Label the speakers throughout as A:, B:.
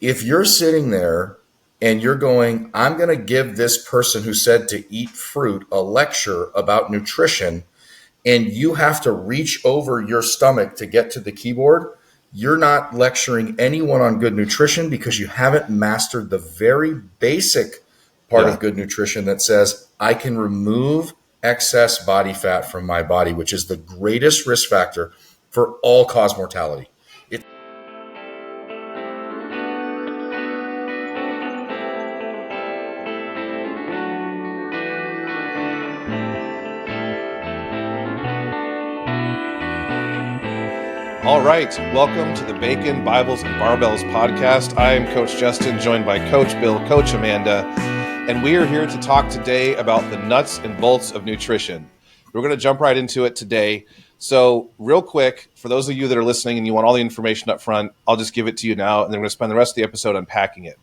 A: If you're sitting there and you're going, I'm going to give this person who said to eat fruit a lecture about nutrition, and you have to reach over your stomach to get to the keyboard, you're not lecturing anyone on good nutrition because you haven't mastered the very basic part
B: Yeah.
A: of good nutrition that says, I can remove excess body fat from my body, which is the greatest risk factor for all cause mortality.
B: All right. Welcome to the Bacon, Bibles, and Barbells podcast. I am Coach Justin, joined by Coach Bill, Coach Amanda, and we are here to talk today about the nuts and bolts of nutrition. We're going to jump right into it today. So real quick, for those of you that are listening and you want all the information up front, I'll just give it to you now, and then we're going to spend the rest of the episode unpacking it.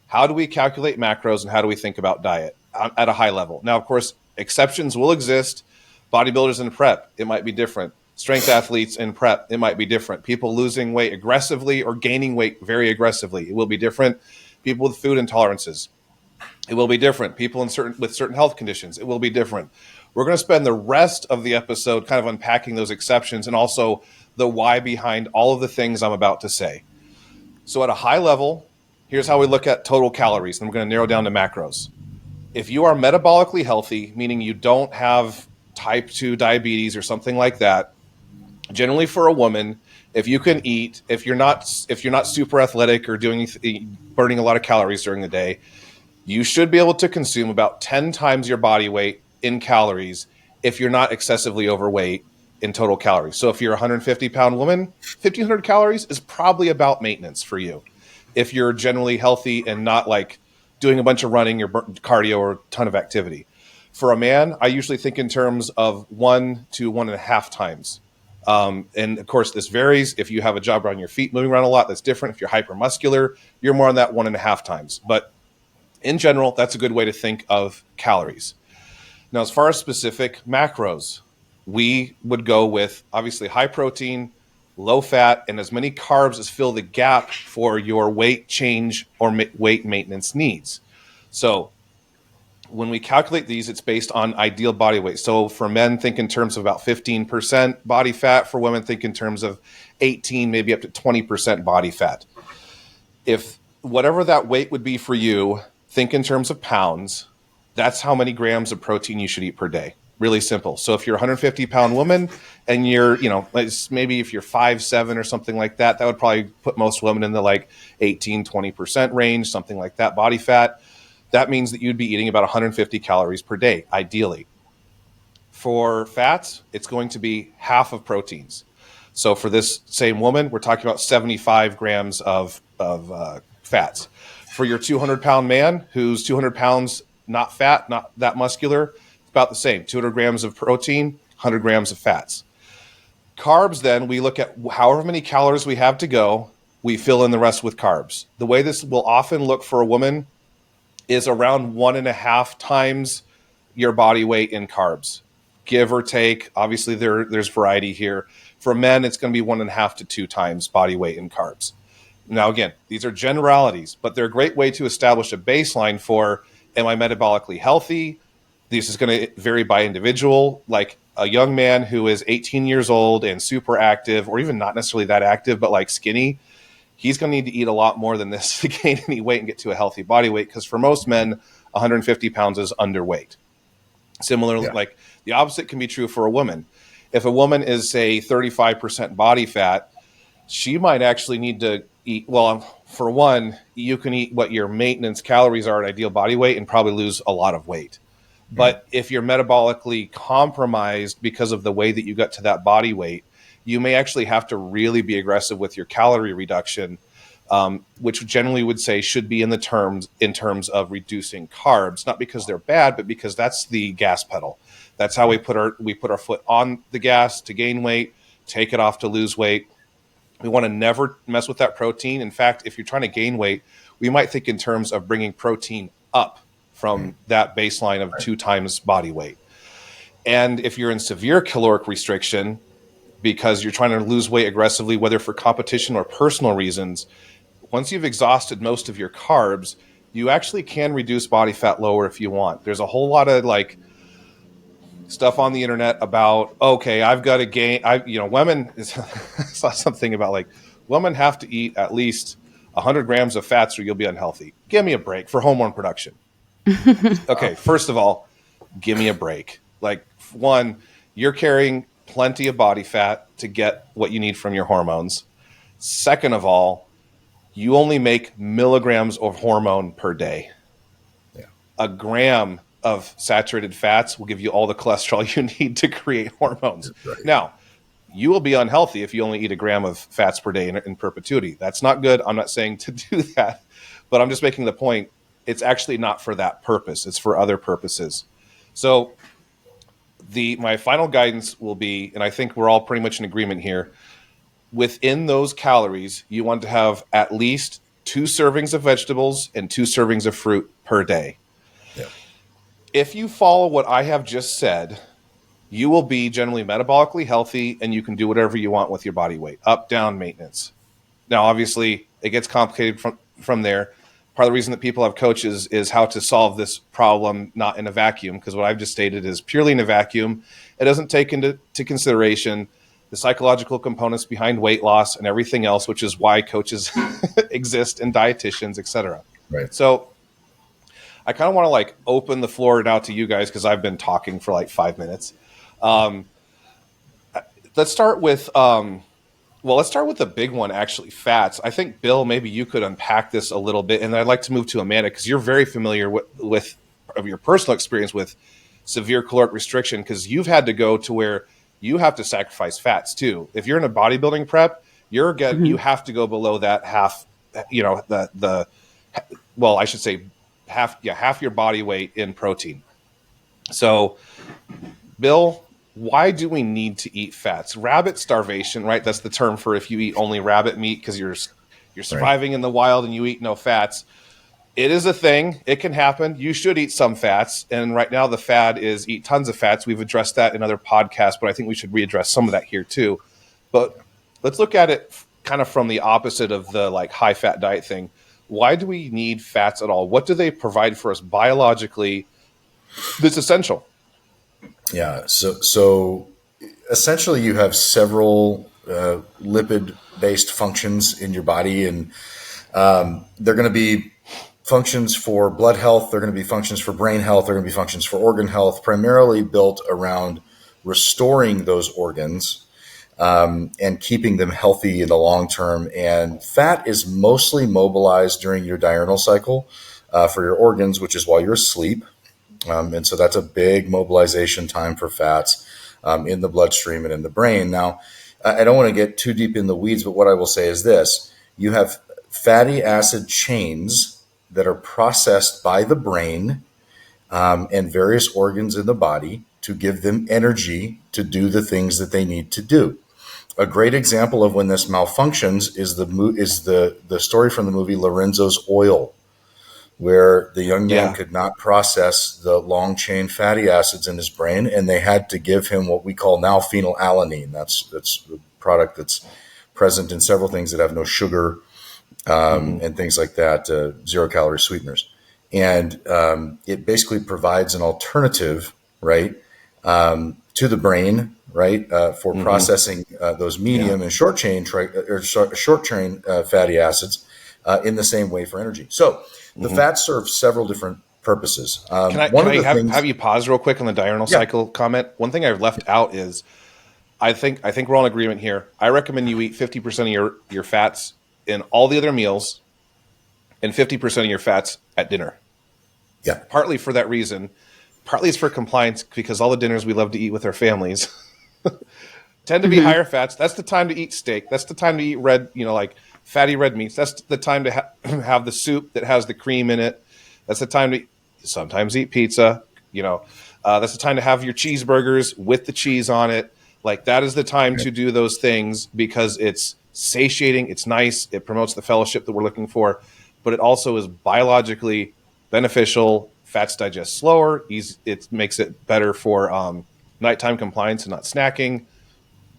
B: How do we calculate macros and how do we think about diet at a high level? Now, of course, exceptions will exist. Bodybuilders in prep, it might be different. Strength athletes in prep, it might be different. People losing weight aggressively or gaining weight very aggressively, it will be different. People with food intolerances, it will be different. People with certain health conditions, it will be different. We're going to spend the rest of the episode kind of unpacking those exceptions and also the why behind all of the things I'm about to say. So at a high level, here's how we look at total calories, and we're going to narrow down to macros. If you are metabolically healthy, meaning you don't have type 2 diabetes or something like that, generally for a woman, if you can eat, if you're not super athletic or burning a lot of calories during the day, you should be able to consume about 10 times your body weight in calories if you're not excessively overweight in total calories. So if you're a 150-pound woman, 1,500 calories is probably about maintenance for you. If you're generally healthy and not like doing a bunch of running or cardio or a ton of activity. For a man, I usually think in terms of 1 to 1.5 times. And of course, this varies. If you have a job on your feet, moving around a lot, that's different. If you're hypermuscular, you're more on that 1.5 times. But in general, that's a good way to think of calories. Now, as far as specific macros, we would go with obviously high protein, low fat, and as many carbs as fill the gap for your weight change or weight maintenance needs. So when we calculate these, it's based on ideal body weight. So for men, think in terms of about 15% body fat. For women, think in terms of 18, maybe up to 20% body fat. If whatever that weight would be for you, think in terms of pounds. That's how many grams of protein you should eat per day. Really simple. So if you're a 150-pound woman and you're, maybe if you're 5'7" or something like that, that would probably put most women in the like 18, 20% range, something like that body fat. That means that you'd be eating about 150 calories per day, ideally. For fats, it's going to be half of proteins. So for this same woman, we're talking about 75 grams of fats. For your 200-pound man who's 200 pounds, not fat, not that muscular, it's about the same. 200 grams of protein, 100 grams of fats. Carbs, then, we look at however many calories we have to go, we fill in the rest with carbs. The way this will often look for a woman is around 1.5 times your body weight in carbs, give or take. Obviously, there's variety here. For men, it's going to be 1.5 to 2 times body weight in carbs. Now, again, these are generalities, but they're a great way to establish a baseline for, am I metabolically healthy? This is going to vary by individual. Like a young man who is 18 years old and super active, or even not necessarily that active, but like skinny, he's going to need to eat a lot more than this to gain any weight and get to a healthy body weight, because for most men, 150 pounds is underweight. Similarly, like the opposite can be true for a woman. If a woman is, say, 35% body fat, she might actually need to eat, well, for one, you can eat what your maintenance calories are at ideal body weight and probably lose a lot of weight. But if you're metabolically compromised because of the way that you got to that body weight, you may actually have to really be aggressive with your calorie reduction, which generally would say should be in terms of reducing carbs, not because they're bad, but because that's the gas pedal. That's how we put our foot on the gas to gain weight, take it off to lose weight. We want to never mess with that protein. In fact, if you're trying to gain weight, we might think in terms of bringing protein up from that baseline of 2 times body weight. And if you're in severe caloric restriction, because you're trying to lose weight aggressively, whether for competition or personal reasons, once you've exhausted most of your carbs, you actually can reduce body fat lower if you want. There's a whole lot of like stuff on the internet about, okay, I've got to gain, women saw something about like women have to eat at least 100 grams of fats or you'll be unhealthy. Give me a break for hormone production. Okay, first of all, give me a break. Like, one, you're carrying plenty of body fat to get what you need from your hormones. Second of all, you only make milligrams of hormone per day.
A: Yeah.
B: A gram of saturated fats will give you all the cholesterol you need to create hormones.
A: Right.
B: Now, you will be unhealthy if you only eat a gram of fats per day in perpetuity. That's not good. I'm not saying to do that, but I'm just making the point. It's actually not for that purpose. It's for other purposes. So my final guidance will be, and I think we're all pretty much in agreement here, within those calories, you want to have at least 2 servings of vegetables and 2 servings of fruit per day.
A: Yeah.
B: If you follow what I have just said, you will be generally metabolically healthy and you can do whatever you want with your body weight, up, down, maintenance. Now, obviously, it gets complicated from there. Part of the reason that people have coaches is how to solve this problem, not in a vacuum, because what I've just stated is purely in a vacuum. It doesn't take into consideration the psychological components behind weight loss and everything else, which is why coaches exist and dietitians, et cetera.
A: Right.
B: So I kind of want to like open the floor now to you guys because I've been talking for like 5 minutes. Let's start with the big one, actually, fats. I think, Bill, maybe you could unpack this a little bit, and I'd like to move to Amanda because you're very familiar with your personal experience with severe caloric restriction because you've had to go to where you have to sacrifice fats too. If you're in a bodybuilding prep, you have to go below that half, I should say half your body weight in protein. So, Bill, why do we need to eat fats? Rabbit starvation, right? That's the term for if you eat only rabbit meat because you're surviving in the wild and you eat no fats. It is a thing. It can happen. You should eat some fats. And right now the fad is eat tons of fats. We've addressed that in other podcasts, but I think we should readdress some of that here too. But let's look at it kind of from the opposite of the like high fat diet thing. Why do we need fats at all? What do they provide for us biologically that's essential?
A: Yeah. So essentially you have several lipid-based functions in your body, and they're going to be functions for blood health. They're going to be functions for brain health. They're going to be functions for organ health, primarily built around restoring those organs and keeping them healthy in the long term. And fat is mostly mobilized during your diurnal cycle for your organs, which is while you're asleep. And so that's a big mobilization time for fats in the bloodstream and in the brain. Now, I don't want to get too deep in the weeds, but what I will say is this. You have fatty acid chains that are processed by the brain and various organs in the body to give them energy to do the things that they need to do. A great example of when this malfunctions is the story from the movie Lorenzo's Oil, where the young man could not process the long-chain fatty acids in his brain, and they had to give him what we call now phenylalanine. That's a product that's present in several things that have no sugar and things like that, zero-calorie sweeteners. And it basically provides an alternative, right, to the brain, right, for processing those medium and short-chain fatty acids in the same way for energy. So the fats serve several different purposes.
B: Can I have you pause real quick on the diurnal cycle comment? One thing I've left out is I think we're all in agreement here. I recommend you eat 50% of your fats in all the other meals and 50% of your fats at dinner.
A: Yeah.
B: Partly for that reason. Partly it's for compliance because all the dinners we love to eat with our families tend to be higher fats. That's the time to eat steak. That's the time to eat red, like fatty red meats. That's the time to have the soup that has the cream in it. That's the time to sometimes eat pizza. That's the time to have your cheeseburgers with the cheese on it. Like that is the time to do those things because it's satiating. It's nice. It promotes the fellowship that we're looking for, but it also is biologically beneficial. Fats digest slower. It makes it better for nighttime compliance and not snacking.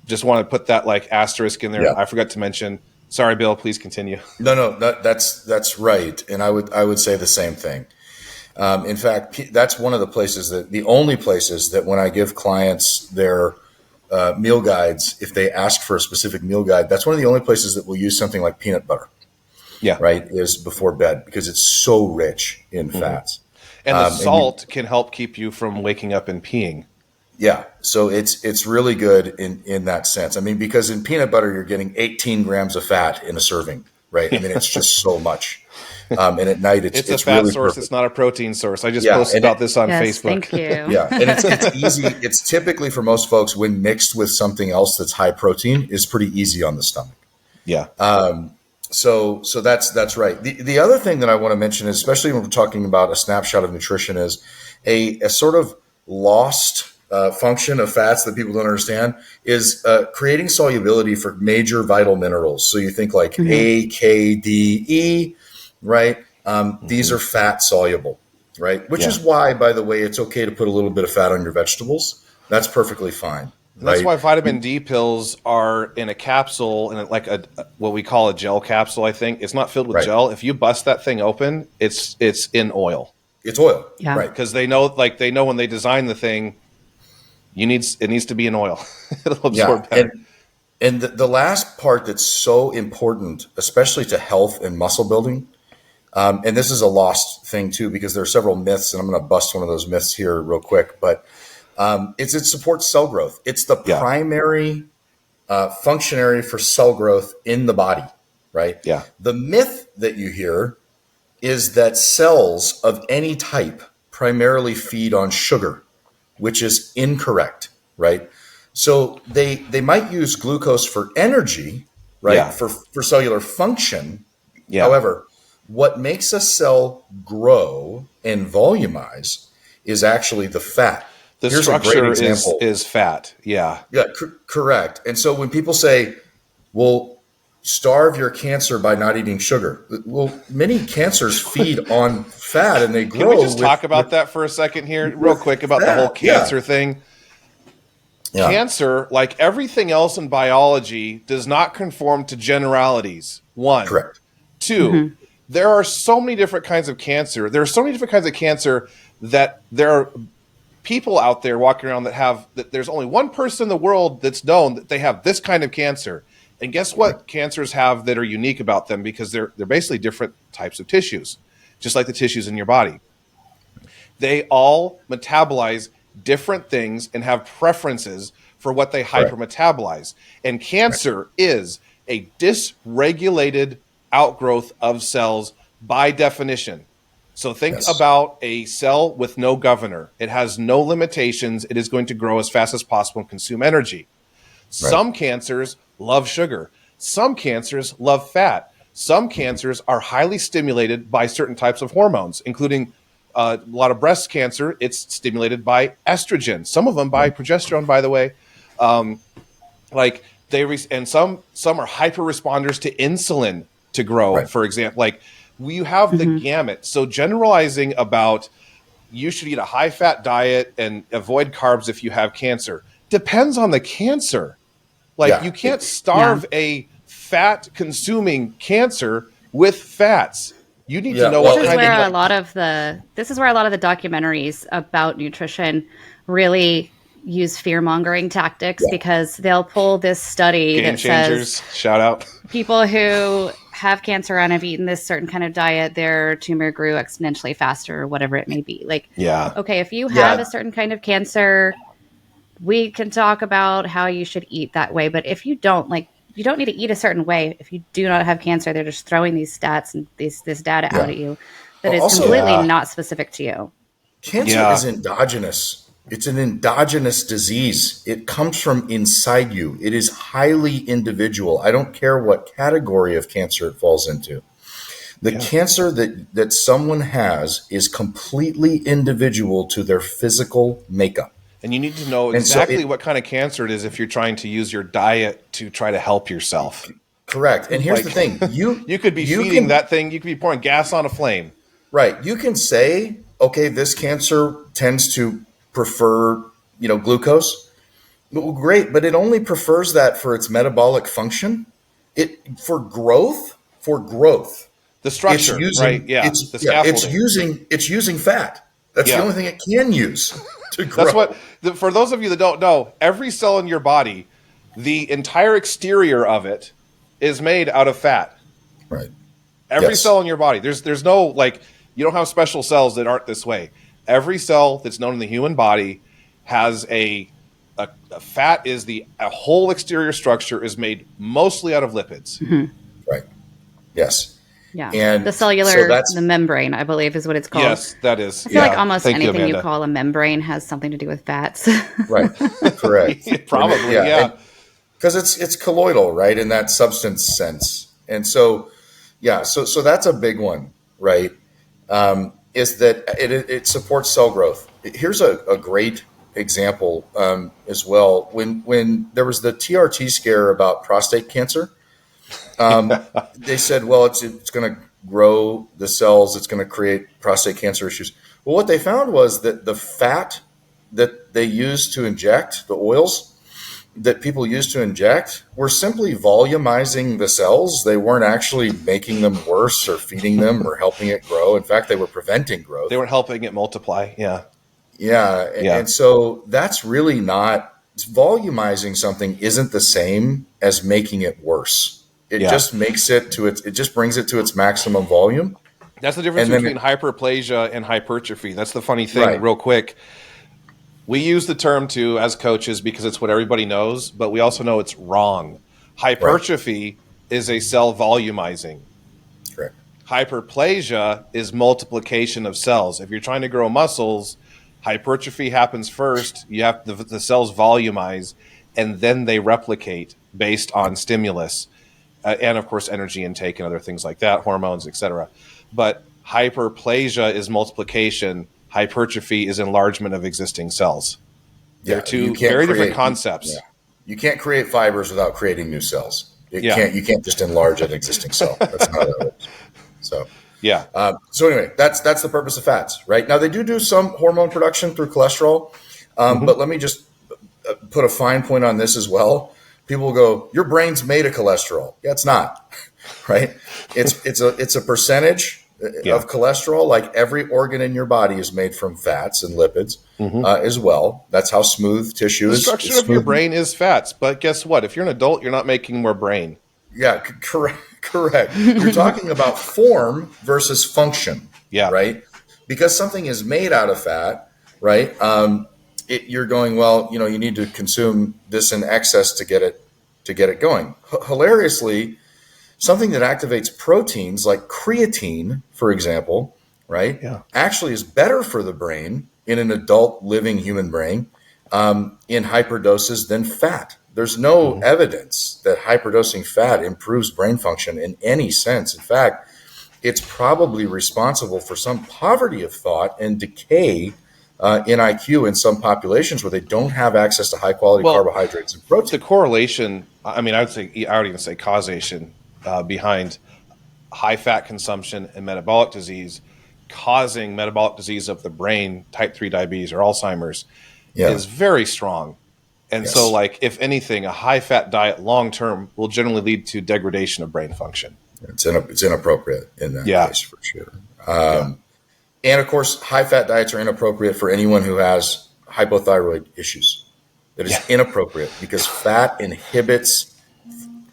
B: Just want to put that like asterisk in there.
A: Yeah.
B: I forgot to mention Sorry, Bill, please continue.
A: No, that's right. And I would say the same thing. In fact, that's one of the only places that when I give clients their meal guides, if they ask for a specific meal guide, that's one of the only places that will use something like peanut butter.
B: Yeah.
A: Right. Is before bed, because it's so rich in fats.
B: And the salt can help keep you from waking up and peeing.
A: Yeah. So it's really good in that sense. I mean, because in peanut butter, you're getting 18 grams of fat in a serving, right? I mean, it's just so much. And at night, it's
B: a fat
A: really
B: source.
A: perfect.
B: It's not a protein source. I just posted about this on Facebook.
C: Thank you.
A: Yeah. And it's easy. It's typically for most folks, when mixed with something else that's high protein, is pretty easy on the stomach.
B: Yeah.
A: So that's right. The other thing that I want to mention, especially when we're talking about a snapshot of nutrition, is a sort of lost function of fats that people don't understand is creating solubility for major vital minerals. So you think like A, K, D, E, right? These are fat soluble, right? Which is why, by the way, it's okay to put a little bit of fat on your vegetables. That's perfectly fine.
B: And that's why vitamin D pills are in a capsule, and like what we call a gel capsule. I think it's not filled with gel. If you bust that thing open, it's in oil.
A: It's oil,
C: right?
B: Because they know when they design the thing, it needs to be in oil. It'll absorb better.
A: And the last part that's so important, especially to health and muscle building, and this is a lost thing too, because there are several myths, and I'm going to bust one of those myths here real quick, but. It supports cell growth. It's the primary functionary for cell growth in the body, right?
B: Yeah.
A: The myth that you hear is that cells of any type primarily feed on sugar, which is incorrect, right? So they might use glucose for energy, right?
B: Yeah.
A: For cellular function.
B: Yeah.
A: However, what makes a cell grow and volumize is actually the fat.
B: The
A: Here's
B: structure is fat. Yeah.
A: Yeah, correct. And so when people say, well, starve your cancer by not eating sugar. Well, many cancers feed on fat and they grow.
B: Can we just talk about that for a second here real quick about the whole cancer thing? Yeah. Cancer, like everything else in biology, does not conform to generalities. One.
A: Correct.
B: Two, there are so many different kinds of cancer. There are so many different kinds of cancer that there are people out there walking around that there's only one person in the world that's known that they have this kind of cancer. And guess what cancers have that are unique about them? Because they're basically different types of tissues, just like the tissues in your body. They all metabolize different things and have preferences for what they hypermetabolize. And cancer is a dysregulated outgrowth of cells by definition. So think about a cell with no governor. It has no limitations. It is going to grow as fast as possible and consume energy. Some cancers love sugar. Some cancers love fat. Some cancers are highly stimulated by certain types of hormones, including a lot of breast cancer. It's stimulated by estrogen. Some of them by progesterone, by the way. And some are hyper responders to insulin to grow, for example. Like, you have the gamut. So generalizing about you should eat a high-fat diet and avoid carbs if you have cancer depends on the cancer. Like, you can't starve a fat-consuming cancer with fats. You need to know what kind of...
C: This is where a lot of the documentaries about nutrition really use fear-mongering tactics, because they'll pull this study
B: Game
C: that
B: changers,
C: says
B: shout out.
C: People who have cancer and have eaten this certain kind of diet, their tumor grew exponentially faster, or whatever it may be. Like, okay, if you have a certain kind of cancer, we can talk about how you should eat that way. But if you don't, like, you don't need to eat a certain way. If you do not have cancer, they're just throwing these stats and this data out at you that is completely not specific to you.
A: Cancer is endogenous. It's an endogenous disease. It comes from inside you. It is highly individual. I don't care what category of cancer it falls into. The cancer that someone has is completely individual to their physical makeup.
B: And you need to know exactly what kind of cancer it is if you're trying to use your diet to try to help yourself.
A: Correct. And here's the thing.
B: You could be feeding that thing. You could be pouring gas on a flame.
A: Right. You can say, okay, this cancer tends to prefer, glucose. Well, great, but it only prefers that for its metabolic function. For growth.
B: The structure, right? Yeah, the scaffolding.
A: It's using fat. That's the only thing it can use to grow.
B: That's what. For those of you that don't know, every cell in your body, the entire exterior of it, is made out of fat.
A: Right.
B: Every cell in your body. There's no, like, you don't have special cells that aren't this way. Every cell that's known in the human body has a fat. Is a whole exterior structure is made mostly out of lipids.
C: Mm-hmm.
A: Right. Yes.
C: Yeah. And the cellular, the membrane, I believe, is what it's called.
B: Yes, that is.
C: I feel like almost anything you call a membrane has something to do with fats.
A: Right. Correct.
B: Probably. Yeah.
A: Because it's colloidal, right, in that substance sense. And so, so that's a big one, right? Is that it supports cell growth. Here's a great example as well. When there was the TRT scare about prostate cancer, they said, well, it's going to grow the cells. It's going to create prostate cancer issues. Well, what they found was that the fat that they used to inject, the oils that people used to inject, were simply volumizing the cells. They weren't actually making them worse or feeding them or helping it grow. In fact, they were preventing growth.
B: They weren't helping it multiply. Yeah.
A: And so that's really not, volumizing something isn't the same as making it worse. It just makes it it just brings it to its maximum volume.
B: That's the difference between hyperplasia and hypertrophy. That's the funny thing, real quick. We use the term too as coaches because it's what everybody knows, but we also know it's wrong. Hypertrophy is a cell volumizing.
A: Correct.
B: Hyperplasia is multiplication of cells. If you're trying to grow muscles, hypertrophy happens first. You have the cells volumize, and then they replicate based on stimulus. And of course, energy intake and other things like that, hormones, etc. But hyperplasia is multiplication. Hypertrophy is enlargement of existing cells. They're two very different concepts.
A: You can't create fibers without creating new cells. You can't just enlarge an existing cell. That's not how that works. So so anyway, that's the purpose of fats, right? Now they do some hormone production through cholesterol, but let me just put a fine point on this as well. People will go, your brain's made of cholesterol. Yeah, it's not, right? It's a percentage of cholesterol. Like every organ in your body is made from fats and lipids as well. That's how smooth tissue is.
B: The structure of your brain is fats, but guess what? If you're an adult, you're not making more brain.
A: Yeah, correct. You're talking about form versus function, right? Because something is made out of fat, right? You're going, well, you need to consume this in excess to get it going. Hilariously, something that activates proteins like creatine, for example, right, actually is better for the brain in an adult living human brain in hyperdoses than fat. There's no evidence that hyperdosing fat improves brain function in any sense. In fact, it's probably responsible for some poverty of thought and decay in IQ in some populations where they don't have access to high quality carbohydrates and protein.
B: The correlation, I would even say causation behind high fat consumption and metabolic disease causing metabolic disease of the brain, type 3 diabetes or Alzheimer's, is very strong. And so, like, if anything, a high fat diet long term will generally lead to degradation of brain function.
A: It's inappropriate in that case for sure. And of course, high-fat diets are inappropriate for anyone who has hypothyroid issues. That is inappropriate because fat inhibits,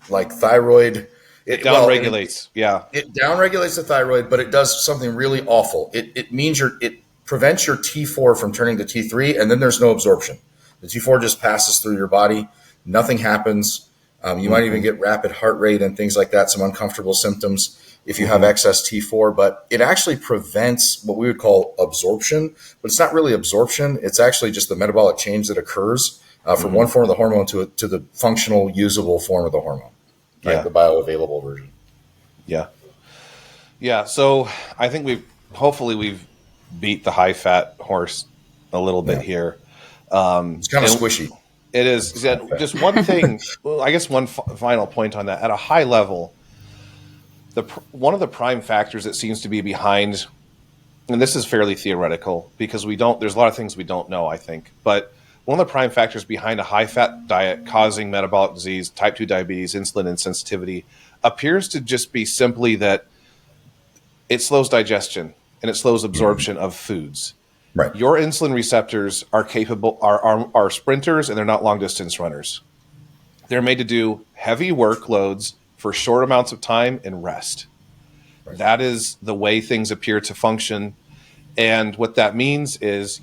A: like, thyroid.
B: It downregulates.
A: It downregulates the thyroid, but it does something really awful. It means it prevents your T4 from turning to T3, and then there's no absorption. The T4 just passes through your body. Nothing happens. You might even get rapid heart rate and things like that, some uncomfortable symptoms if you have excess T4, but it actually prevents what we would call absorption, but it's not really absorption. It's actually just the metabolic change that occurs from one form of the hormone to the functional, usable form of the hormone, right? The bioavailable version.
B: Yeah. So I think we've beat the high fat horse a little bit here.
A: It's kind of squishy.
B: It is. Just one thing, well, I guess one final point on that. At a high level, one of the prime factors that seems to be behind, and this is fairly theoretical because there's a lot of things we don't know, I think, but one of the prime factors behind a high-fat diet causing metabolic disease, type 2 diabetes, insulin insensitivity, appears to just be simply that it slows digestion and it slows absorption of foods.
A: Right.
B: Your insulin receptors are are sprinters, and they're not long-distance runners. They're made to do heavy workloads for short amounts of time and rest. Right. That is the way things appear to function. And what that means is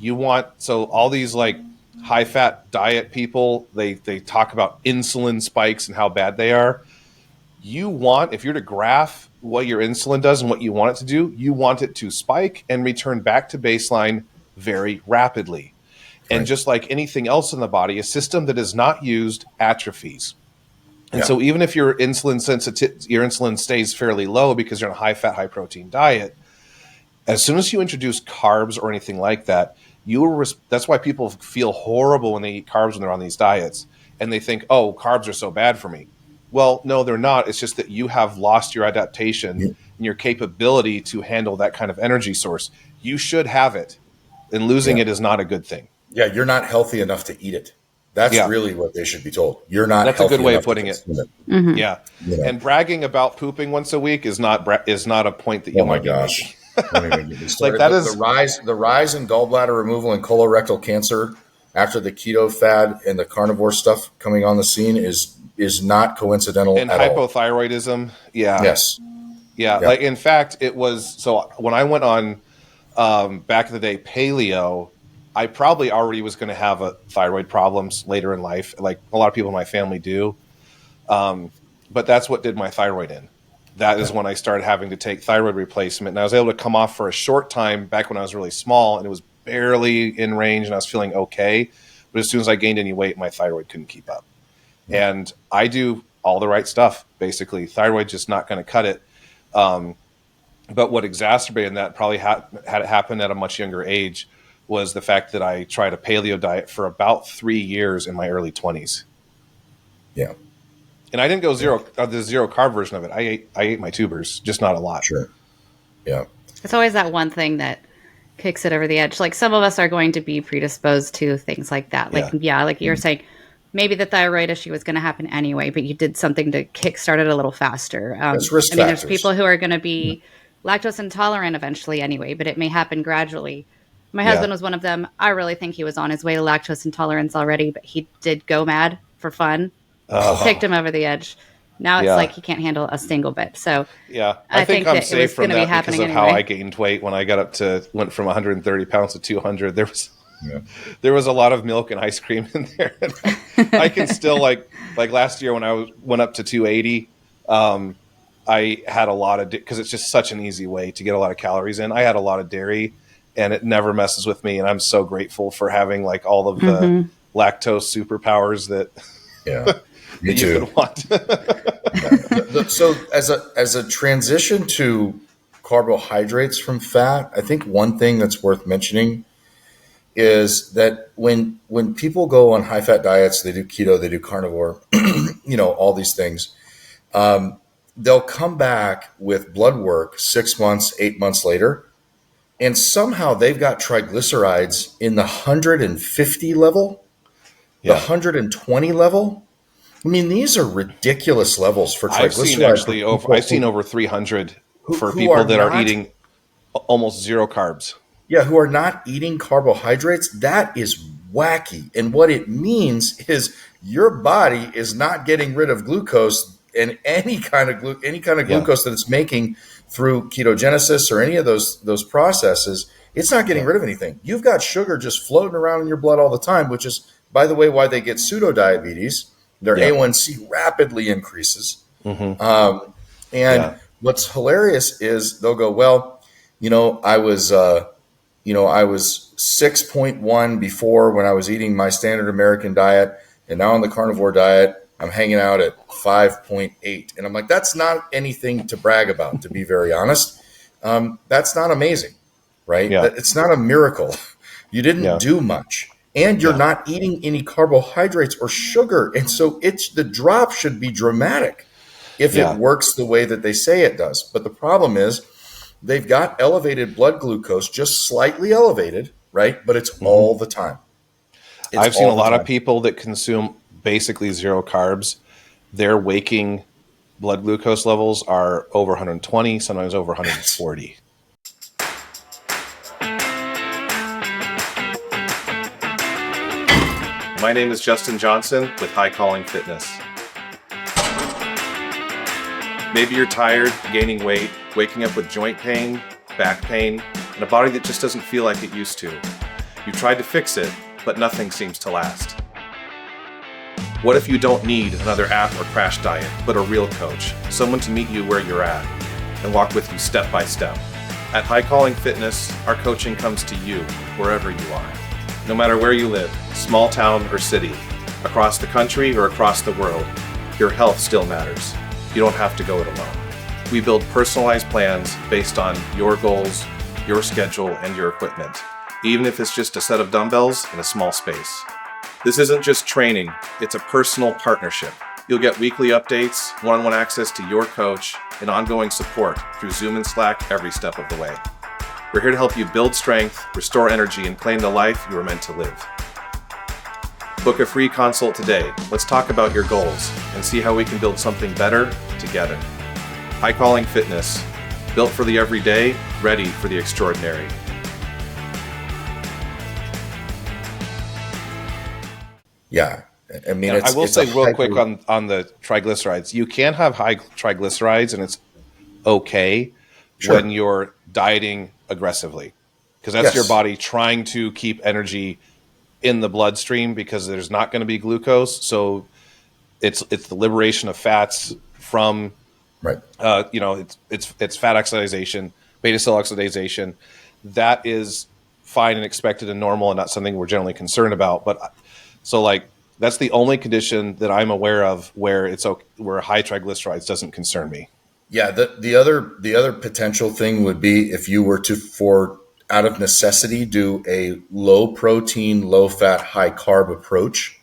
B: so all these like high-fat diet people, they talk about insulin spikes and how bad they are. If you're to graph what your insulin does and what you want it to do, you want it to spike and return back to baseline very rapidly. Right. And just like anything else in the body, a system that is not used atrophies. And so even if your insulin stays fairly low because you're on a high-fat, high-protein diet, as soon as you introduce carbs or anything like that, that's why people feel horrible when they eat carbs when they're on these diets. And they think, oh, carbs are so bad for me. Well, no, they're not. It's just that you have lost your adaptation and your capability to handle that kind of energy source. You should have it, and losing it is not a good thing.
A: Yeah, you're not healthy enough to eat it. That's really what they should be told. You're not.
B: That's a good way of putting it.
C: Mm-hmm.
B: Yeah, and bragging about pooping once a week is not a point that you want to be making.
A: Like that is the rise in gallbladder removal and colorectal cancer after the keto fad and the carnivore stuff coming on the scene is not coincidental
B: and
A: at
B: hypothyroidism. Yeah.
A: Yes.
B: Yeah. Like in fact, it was so when I went on back in the day paleo, I probably already was going to have thyroid problems later in life, like a lot of people in my family do. But that's what did my thyroid in. That is when I started having to take thyroid replacement. And I was able to come off for a short time back when I was really small, and it was barely in range and I was feeling okay. But as soon as I gained any weight, my thyroid couldn't keep up. And I do all the right stuff, basically. Thyroid just not going to cut it. But what exacerbated that, probably had it happen at a much younger age, was the fact that I tried a paleo diet for about 3 years in my early 20s.
A: Yeah.
B: And I didn't go the zero carb version of it. I ate my tubers, just not a lot.
A: Sure. Yeah.
C: It's always that one thing that kicks it over the edge. Like some of us are going to be predisposed to things like that. Like, like you're saying, maybe the thyroid issue was going to happen anyway, but you did something to kickstart it a little faster.
A: That's risk factors.
C: There's people who are going to be lactose intolerant eventually anyway, but it may happen gradually. My husband was one of them. I really think he was on his way to lactose intolerance already, but he did go mad for fun. Kicked him over the edge. Now it's like he can't handle a single bit. So
B: I think I'm safe from that because of how I gained weight when I went from 130 pounds to 200. There was a lot of milk and ice cream in there. I can still like last year when I went up to 280. I had a lot of because it's just such an easy way to get a lot of calories in. I had a lot of dairy, and it never messes with me. And I'm so grateful for having like all of the lactose superpowers that.
A: Yeah. Me too.
B: You could want.
A: So as a transition to carbohydrates from fat, I think one thing that's worth mentioning is that when people go on high fat diets, they do keto, they do carnivore, all these things, they'll come back with blood work 6 months, 8 months later, and somehow they've got triglycerides in the 150 level, the 120 level. I mean, these are ridiculous levels for triglycerides.
B: I've seen over 300 for people that are eating almost zero carbs.
A: Yeah, who are not eating carbohydrates. That is wacky. And what it means is your body is not getting rid of glucose and any kind of glucose that it's making through ketogenesis or any of those processes. It's not getting rid of anything. You've got sugar just floating around in your blood all the time, which is, by the way, why they get pseudo-diabetes. Their A1C rapidly increases. What's hilarious is they'll go, well, I was 6.1 before when I was eating my standard American diet, and now on the carnivore diet, I'm hanging out at 5.8. And I'm like, that's not anything to brag about, to be very honest. That's not amazing, right?
B: Yeah.
A: It's not a miracle. You didn't do much. And you're not eating any carbohydrates or sugar. And so the drop should be dramatic if it works the way that they say it does. But the problem is they've got elevated blood glucose, just slightly elevated, right? But it's all the time.
B: I've seen a lot of people that consume basically zero carbs. Their waking blood glucose levels are over 120, sometimes over 140. My name is Justin Johnson with High Calling Fitness. Maybe you're tired, gaining weight, waking up with joint pain, back pain, and a body that just doesn't feel like it used to. You've tried to fix it, but nothing seems to last. What if you don't need another app or crash diet, but a real coach, someone to meet you where you're at and walk with you step by step? At High Calling Fitness, our coaching comes to you wherever you are. No matter where you live, small town or city, across the country or across the world, your health still matters. You don't have to go it alone. We build personalized plans based on your goals, your schedule, and your equipment, even if it's just a set of dumbbells in a small space. This isn't just training, it's a personal partnership. You'll get weekly updates, one-on-one access to your coach, and ongoing support through Zoom and Slack every step of the way. We're here to help you build strength, restore energy, and claim the life you were meant to live. Book a free consult today. Let's talk about your goals and see how we can build something better together. High Calling Fitness, built for the everyday, ready for the extraordinary.
A: Yeah. I mean,
B: I will say real quick on the triglycerides. You can have high triglycerides and it's okay when you're dieting aggressively, because that's your body trying to keep energy in the bloodstream because there's not going to be glucose. So it's the liberation of fats from, it's fat oxidation, beta cell oxidation. That is fine and expected and normal and not something we're generally concerned about. But so like, that's the only condition that I'm aware of where where high triglycerides doesn't concern me.
A: Yeah. The other potential thing would be if you were to, for out of necessity, do a low protein, low fat, high carb approach.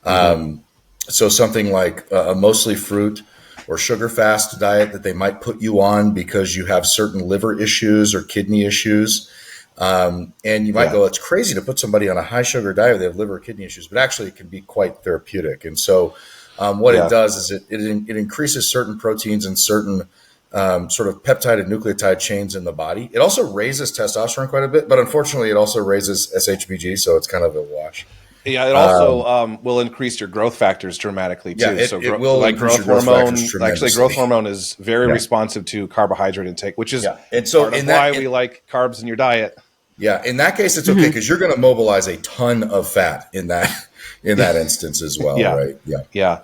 A: So something like a mostly fruit or sugar fast diet that they might put you on because you have certain liver issues or kidney issues. And you might go, it's crazy to put somebody on a high sugar diet if they have liver or kidney issues, but actually it can be quite therapeutic. And so what it does is it increases certain proteins and certain sort of peptide and nucleotide chains in the body. It also raises testosterone quite a bit, but unfortunately it also raises SHBG, so it's kind of a wash.
B: Yeah, it also will increase your growth factors dramatically too.
A: It will like
B: growth hormone. Actually, growth hormone is very responsive to carbohydrate intake, which is
A: and so
B: part of why we like carbs in your diet.
A: Yeah, in that case, it's okay because you're going to mobilize a ton of fat in that instance as well, right?
B: Yeah.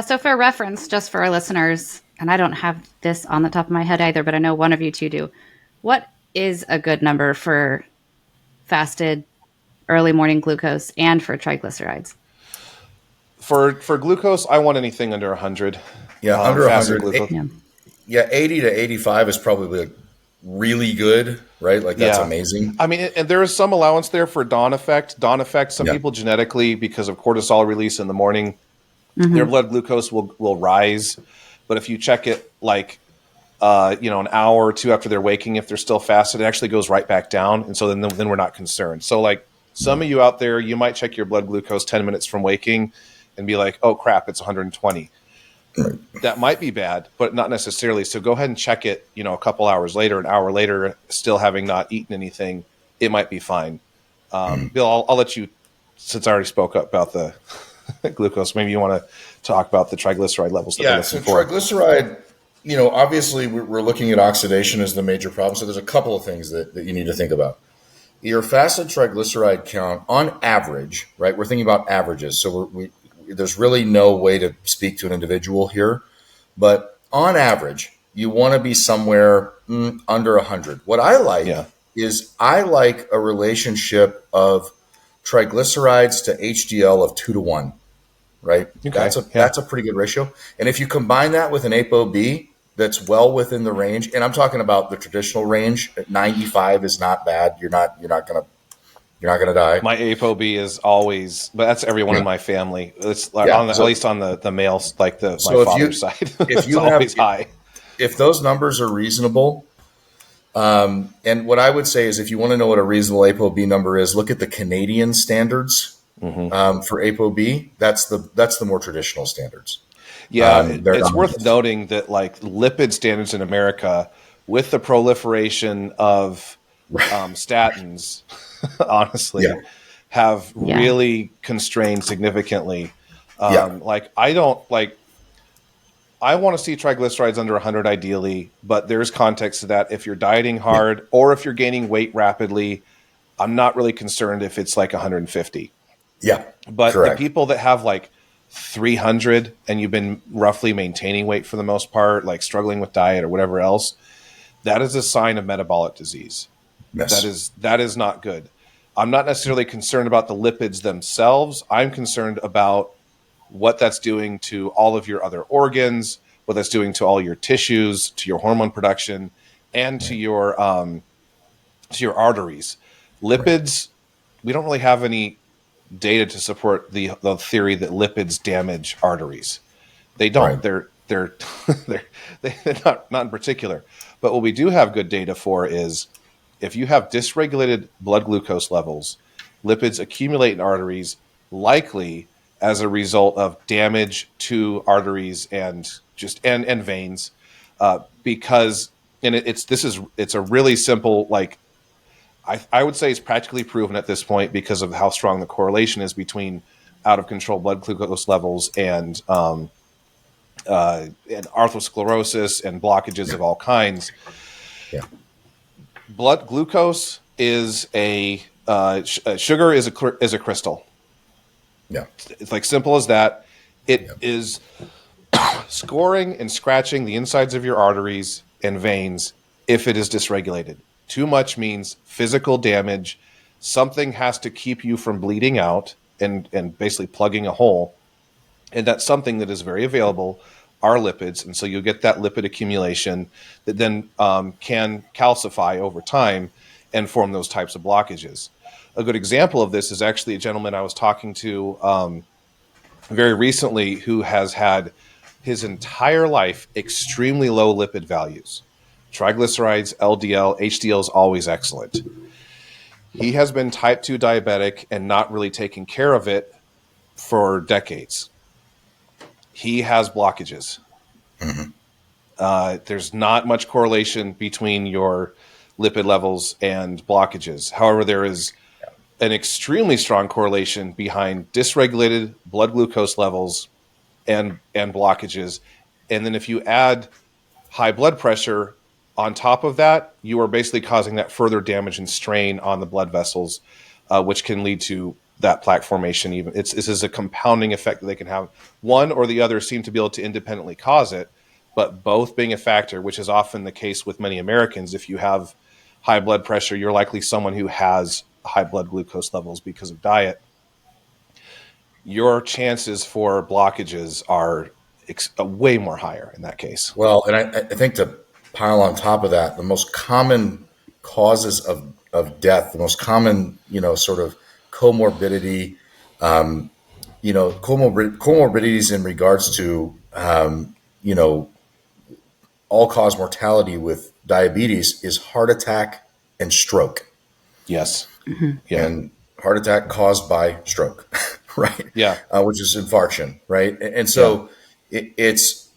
C: So for reference, just for our listeners, and I don't have this on the top of my head either, but I know one of you two do. What is a good number for fasted early morning glucose and for triglycerides?
B: For glucose, I want anything under 100.
A: Yeah, under 100. 80 to 85 is probably like really good, right? Like that's amazing.
B: I mean, and there is some allowance there for dawn effect. Some people genetically, because of cortisol release in the morning, their blood glucose will rise. But if you check it like, an hour or two after they're waking, if they're still fasted, it actually goes right back down. And so then we're not concerned. So like some of you out there, you might check your blood glucose 10 minutes from waking and be like, oh crap, it's 120. That might be bad, but not necessarily. So go ahead and check it, a couple hours later, an hour later, still having not eaten anything, it might be fine. Bill, I'll let you, since I already spoke up about the glucose, maybe you want to talk about the triglyceride levels.
A: Triglyceride, obviously we're looking at oxidation as the major problem. So there's a couple of things that you need to think about. Your fasted triglyceride count on average, right? We're thinking about averages. So there's really no way to speak to an individual here, but on average, you want to be somewhere under 100. What I like is I like a relationship of triglycerides to HDL of 2-to-1, right? Okay. That's a pretty good ratio. And if you combine that with an ApoB that's well within the range, and I'm talking about the traditional range, at 95 is not bad. You're not gonna die.
B: My ApoB is always, but that's everyone in my family. It's like at least on the males, like my father's side.
A: If you
B: always high.
A: If those numbers are reasonable, And what I would say is, if you want to know what a reasonable ApoB number is, look at the Canadian standards for ApoB. That's the more traditional standards.
B: Yeah, it's worth noting that like lipid standards in America, with the proliferation of statins, honestly, have really constrained significantly. Like I want to see triglycerides under 100 ideally, but there's context to that. If you're dieting hard or if you're gaining weight rapidly, I'm not really concerned if it's like 150.
A: Yeah.
B: But the people that have like 300 and you've been roughly maintaining weight for the most part, like struggling with diet or whatever else, that is a sign of metabolic disease.
A: Yes.
B: That is not good. I'm not necessarily concerned about the lipids themselves. I'm concerned about what that's doing to all of your other organs, what that's doing to all your tissues, to your hormone production, and to your arteries. Lipids, we don't really have any data to support the theory that lipids damage arteries. They don't. Right. They're not in particular. But what we do have good data for is if you have dysregulated blood glucose levels, lipids accumulate in arteries, likely as a result of damage to arteries and veins, because it's a really simple, like I would say it's practically proven at this point because of how strong the correlation is between out of control blood glucose levels and atherosclerosis and blockages of all kinds.
A: Yeah.
B: Blood glucose is sugar is a crystal.
A: Yeah.
B: It's like simple as that. It is scoring and scratching the insides of your arteries and veins if it is dysregulated. Too much means physical damage. Something has to keep you from bleeding out and basically plugging a hole. And that's something that is very available are lipids. And so you'll get that lipid accumulation that then can calcify over time and form those types of blockages. A good example of this is actually a gentleman I was talking to very recently who has had his entire life extremely low lipid values. Triglycerides, LDL, HDL is always excellent. He has been type 2 diabetic and not really taking care of it for decades. He has blockages. Mm-hmm. There's not much correlation between your lipid levels and blockages. However, there is an extremely strong correlation behind dysregulated blood glucose levels and blockages. And then if you add high blood pressure on top of that, you are basically causing that further damage and strain on the blood vessels, which can lead to that plaque formation. Even this is a compounding effect that they can have. One or the other seem to be able to independently cause it, but both being a factor, which is often the case with many Americans. If you have high blood pressure, you're likely someone who has high blood glucose levels because of diet. Your chances for blockages are way more higher in that case.
A: Well, and I think to pile on top of that, the most common causes of death, the most common, sort of comorbidity, comorbidities in regards to, all-cause mortality with diabetes is heart attack and stroke.
B: Yes.
A: Mm-hmm. Yeah. And heart attack caused by stroke, right?
B: Yeah.
A: Which is infarction, right? And so it's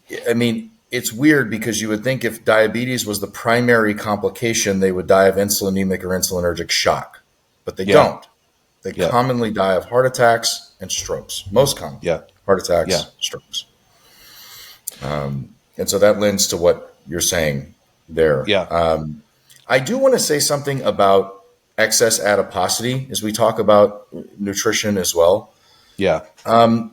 A: weird because you would think if diabetes was the primary complication, they would die of insulinemic or insulinergic shock, but they don't. They commonly die of heart attacks and strokes. Most common. Yeah. Heart attacks, strokes. And so that lends to what you're saying there.
B: Yeah.
A: I do want to say something about excess adiposity as we talk about nutrition as well.
B: Yeah.
A: Part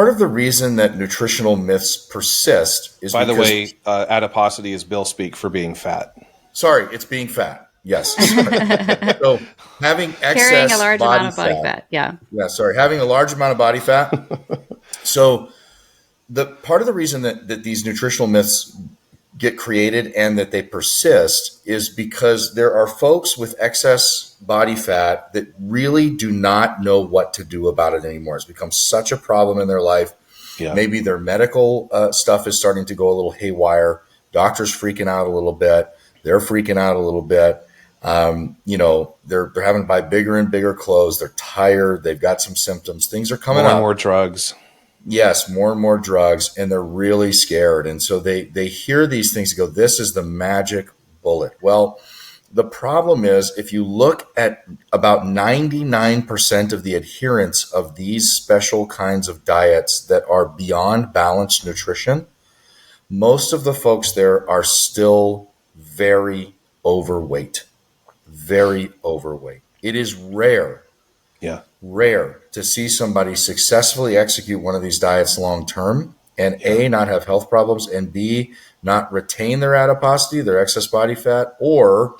A: of the reason that nutritional myths persist is
B: By the way, adiposity is Bill speak for being fat.
A: Sorry, it's being fat. Yes. So having excess
C: carrying a large
A: body
C: amount of body fat. Yeah.
A: Yeah. Sorry. Having a large amount of body fat. So the part of the reason that these nutritional myths get created and that they persist is because there are folks with excess body fat that really do not know what to do about it anymore. It's become such a problem in their life. Yeah. Maybe their medical stuff is starting to go a little haywire. Doctors freaking out a little bit. they're freaking out a little bit. They're having to buy bigger and bigger clothes. They're tired. They've got some symptoms. Things are coming up.
B: More and more drugs.
A: Yes, more and more drugs, and they're really scared. And so they hear these things and go, this is the magic bullet. Well, the problem is if you look at about 99% of the adherents of these special kinds of diets that are beyond balanced nutrition, most of the folks there are still very overweight. Very overweight. It is rare to see somebody successfully execute one of these diets long term and A, not have health problems, and B, not retain their adiposity, their excess body fat, or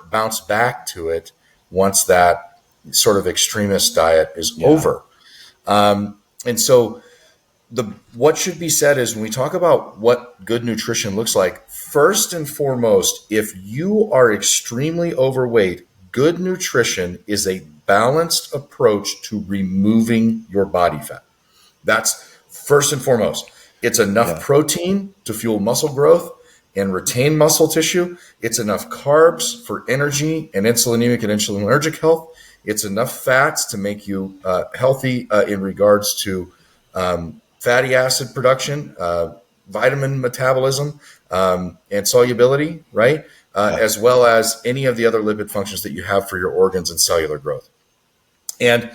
A: bounce back to it once that sort of extremist diet is over. And so what should be said is when we talk about what good nutrition looks like, first and foremost, if you are extremely overweight, good nutrition is a balanced approach to removing your body fat. That's first and foremost. It's enough protein to fuel muscle growth and retain muscle tissue. It's enough carbs for energy and insulinemic and insulin-allergic health. It's enough fats to make you healthy in regards to fatty acid production, vitamin metabolism, and solubility, right? As well as any of the other lipid functions that you have for your organs and cellular growth. And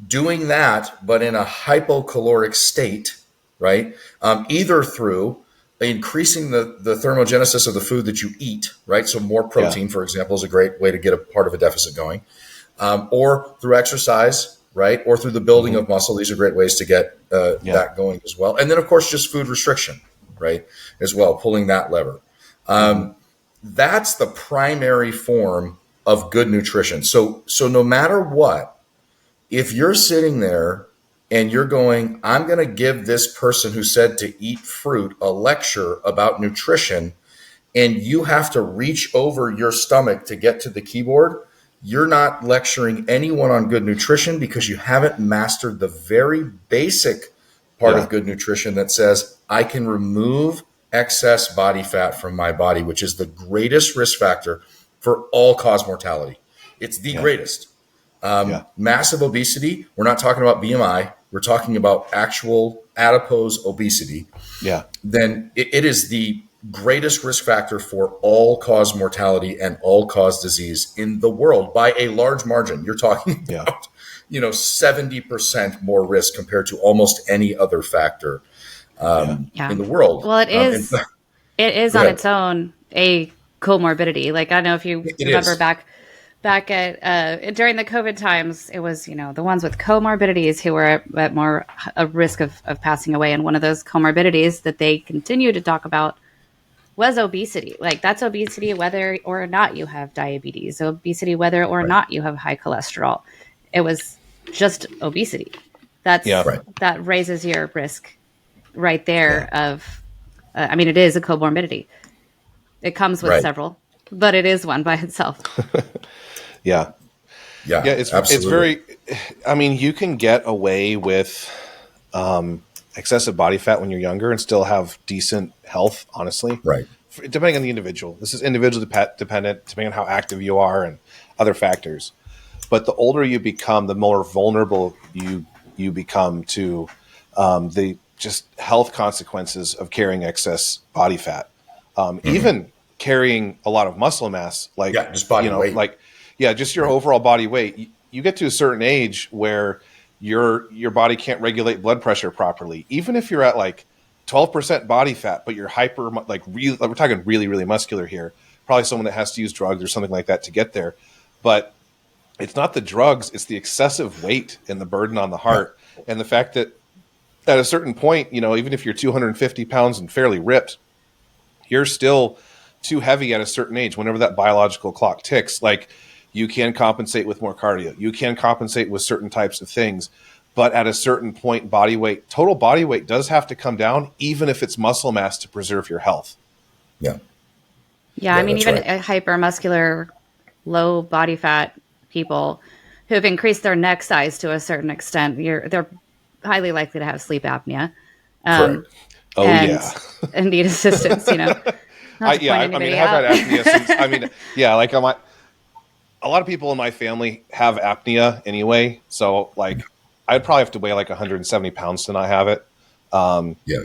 A: doing that, but in a hypocaloric state, right? Either through increasing the thermogenesis of the food that you eat, right? So more protein, for example, is a great way to get a part of a deficit going, or through exercise, right? Or through the building of muscle. These are great ways to get that going as well. And then, of course, just food restriction, right? As well, pulling that lever. That's the primary form of good nutrition. So no matter what, if you're sitting there and you're going, I'm going to give this person who said to eat fruit a lecture about nutrition, and you have to reach over your stomach to get to the keyboard, you're not lecturing anyone on good nutrition because you haven't mastered the very basic part of good nutrition that says, I can remove excess body fat from my body, which is the greatest risk factor for all-cause mortality. It's the greatest. Massive obesity, we're not talking about BMI, we're talking about actual adipose obesity. Then it is the greatest risk factor for all-cause mortality and all-cause disease in the world by a large margin. You're talking about 70% more risk compared to almost any other factor in the world.
C: Well, it is on its own a comorbidity. Like, I don't know if you remember back at during the COVID times, it was, the ones with comorbidities who were at more a risk of passing away. And one of those comorbidities that they continue to talk about was obesity. Like, that's obesity whether or not you have diabetes, obesity whether or not you have high cholesterol. It was just obesity. That raises your risk right there of, it is a comorbidity. It comes with several, but it is one by itself.
B: It's very, you can get away with excessive body fat when you're younger and still have decent health, honestly.
A: Right.
B: Depending on the individual. This is individual dependent, depending on how active you are and other factors. But the older you become, the more vulnerable you become to the just health consequences of carrying excess body fat. Even carrying a lot of muscle mass, like
A: just body weight.
B: Just your overall body weight. You get to a certain age where your body can't regulate blood pressure properly. Even if you're at like 12% body fat, but you're we're talking really, really muscular here. Probably someone that has to use drugs or something like that to get there. But it's not the drugs, it's the excessive weight and the burden on the heart. And the fact that at a certain point, even if you're 250 pounds and fairly ripped, you're still too heavy at a certain age. Whenever that biological clock ticks, like, you can compensate with more cardio. You can compensate with certain types of things. But at a certain point, total body weight does have to come down, even if it's muscle mass, to preserve your health.
C: Even a hypermuscular, low body fat people who have increased their neck size to a certain extent, they're highly likely to have sleep apnea. And need assistance, Not to point anybody out.
B: I've had apnea since, like a lot of people in my family have apnea anyway. So like, I'd probably have to weigh like 170 pounds to not have it.
A: Yeah.